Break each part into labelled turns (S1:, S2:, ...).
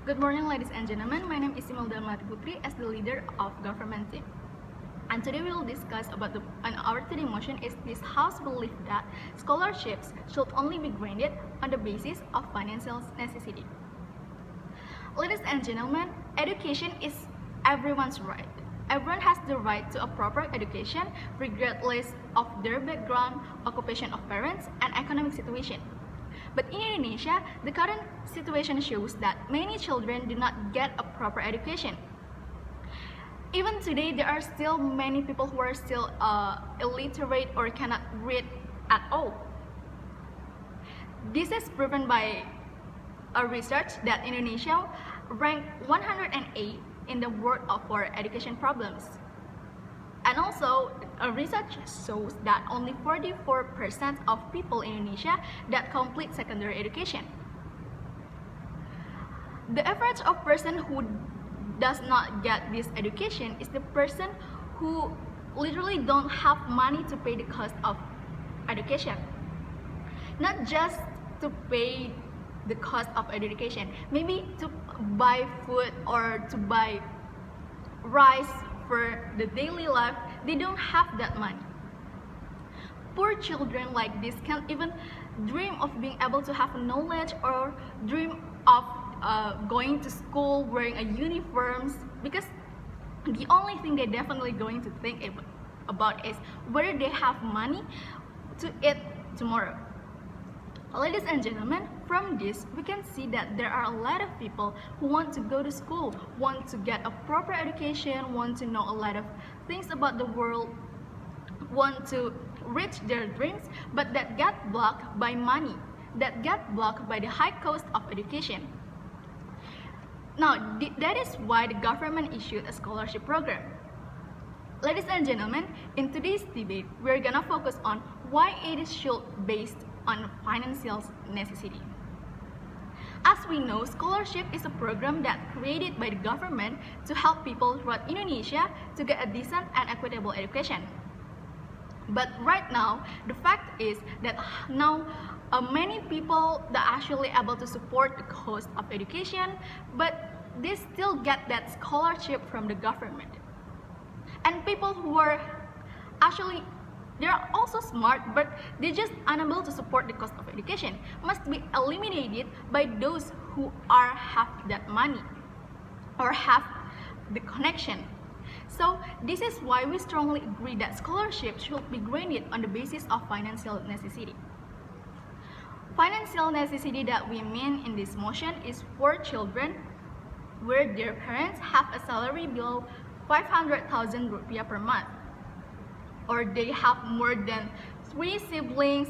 S1: Good morning, ladies and gentlemen. My name is Imelda Melati Putri as the leader of government team. And today we will discuss about our today motion is this House belief that scholarships should only be granted on the basis of financial necessity. Ladies and gentlemen, education is everyone's right. Everyone has the right to a proper education regardless of their background, occupation of parents, and economic situation. But in Indonesia, the current situation shows that many children do not get a proper education. Even today, there are still many people who are still illiterate or cannot read at all. This is proven by a research that Indonesia ranked 108 in the world for education problems. And also, a research shows that only 44% of people in Indonesia that complete secondary education. The average of person who does not get this education is the person who literally don't have money to pay the cost of education. Not just to pay the cost of education, maybe to buy food or to buy rice for the daily life. They don't have that money. Poor children like this can't even dream of being able to have knowledge or dream of going to school wearing a uniforms, because the only thing they're definitely going to think about is whether they have money to eat tomorrow. Ladies and gentlemen, from this we can see that there are a lot of people who want to go to school, want to get a proper education, want to know a lot of things about the world, want to reach their dreams, but that got blocked by money, that got blocked by the high cost of education. Now, that is why the government issued a scholarship program. Ladies and gentlemen, in today's debate, we're gonna focus on why it is should based on financial necessity. As we know, scholarship is a program that created by the government to help people throughout Indonesia to get a decent and equitable education. But right now, the fact is that now many people that are actually able to support the cost of education, but they still get that scholarship from the government. And people who are actually they're also smart, but they're just unable to support the cost of education, must be eliminated by those who have that money or have the connection. So this is why we strongly agree that scholarship should be granted on the basis of financial necessity. Financial necessity that we mean in this motion is for children where their parents have a salary below 500,000 rupiah per month, or they have more than 3 siblings,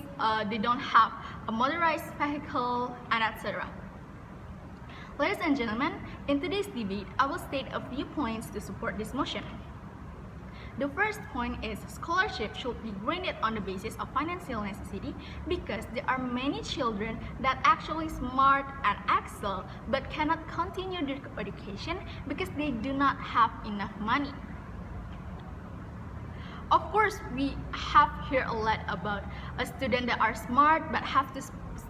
S1: they don't have a motorized vehicle, and etc. Ladies and gentlemen, in today's debate, I will state a few points to support this motion. The first point is scholarship should be granted on the basis of financial necessity because there are many children that actually smart and excel but cannot continue their education because they do not have enough money. Of course, we have here a lot about a student that are smart but have to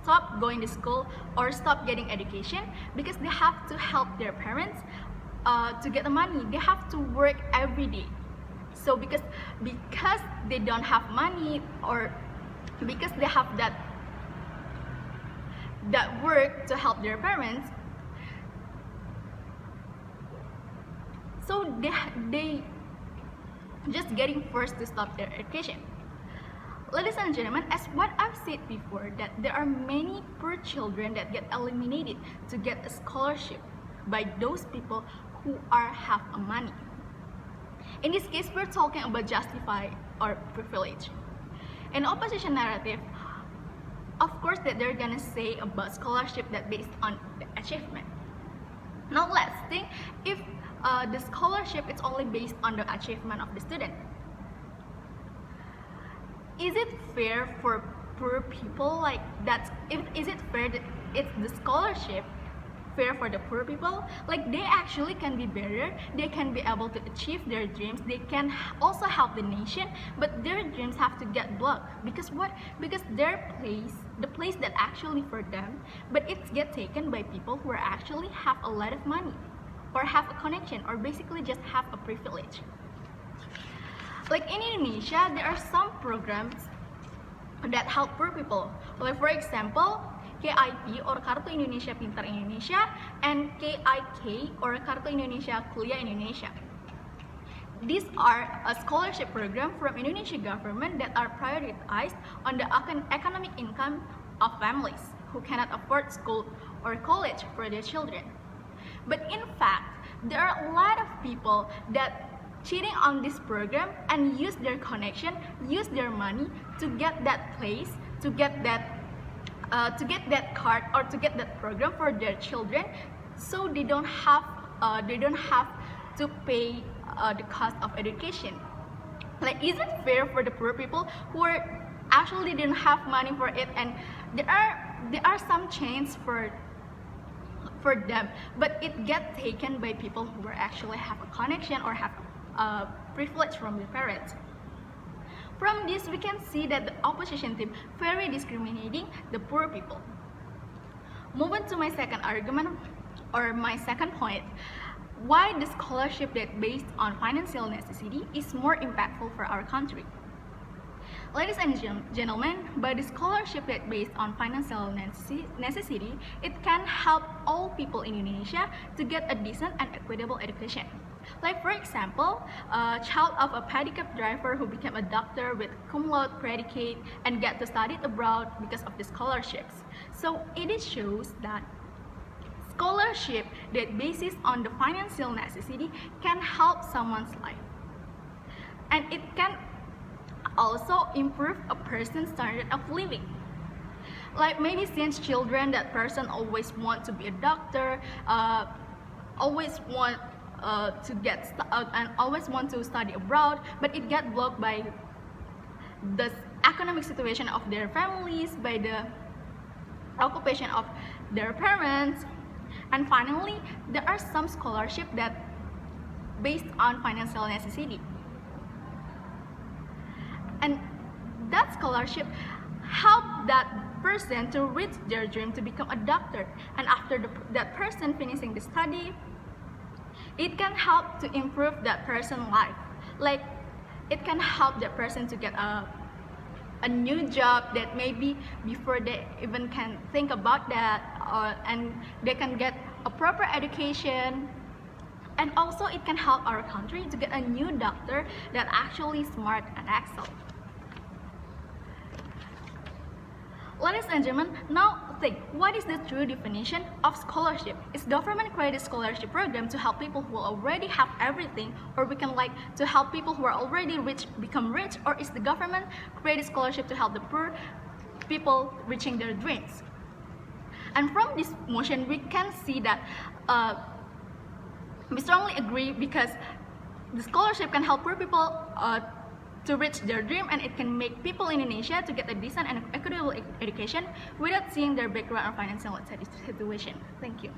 S1: stop going to school or stop getting education because they have to help their parents to get the money. They have to work every day. So because they don't have money or because they have that work to help their parents, so they just getting forced to stop their education. Ladies and gentlemen, as what I've said before, that there are many poor children that get eliminated to get a scholarship by those people who have money. In this case, we're talking about justify or privilege. In opposition narrative, of course that they're gonna say about scholarship that based on the achievement. Now let's think if the scholarship is only based on the achievement of the student. Is it fair for poor people like that? Is it fair that it's the scholarship fair for the poor people? Like they actually can be better, they can be able to achieve their dreams, they can also help the nation, but their dreams have to get blocked because what? Because their place the place that actually for them, but it's get taken by people who are actually have a lot of money or have a connection or basically just have a privilege. Like in Indonesia, there are some programs that help poor people. Like for example, KIP or Kartu Indonesia Pintar Indonesia and KIK or Kartu Indonesia Kuliah Indonesia. These are a scholarship program from Indonesia government that are prioritized on the economic income of families who cannot afford school or college for their children. But in fact, there are a lot of people that cheating on this program and use their connection, use their money to get that place, to get that card or to get that program for their children, so they don't have to pay the cost of education. Like, is it fair for the poor people who are actually didn't have money for it, and there are some chances for them, but it gets taken by people who are actually have a connection or have privilege from their parents. From this, we can see that the opposition team very discriminating the poor people. Moving to my second argument or my second point, why the scholarship that based on financial necessity is more impactful for our country. Ladies and gentlemen, by the scholarship that based on financial necessity, it can help all people in Indonesia to get a decent and equitable education. Like for example, a child of a pedicab driver who became a doctor with cum laude predicate and get to study abroad because of the scholarships. So it shows that scholarship that basis on the financial necessity can help someone's life, and it can also improve a person's standard of living. Like maybe since children, that person always want to be a doctor, always want and always want to study abroad, but it get blocked by the economic situation of their families, by the occupation of their parents. And finally, there are some scholarship that based on financial necessity, and that scholarship help that person to reach their dream to become a doctor. And after that person finishing the study, it can help to improve that person's life. Like it can help that person to get a new job that maybe before they even can think about that, and they can get a proper education. And also it can help our country to get a new doctor that actually smart and excel. Ladies and gentlemen, now think, what is the true definition of scholarship? Is government created scholarship program to help people who already have everything, or we can like to help people who are already rich become rich, or is the government created scholarship to help the poor people reaching their dreams? And from this motion, we can see that we strongly agree, because the scholarship can help poor people to reach their dream, and it can make people in Indonesia to get a decent and equitable education without seeing their background or financial situation. Thank you.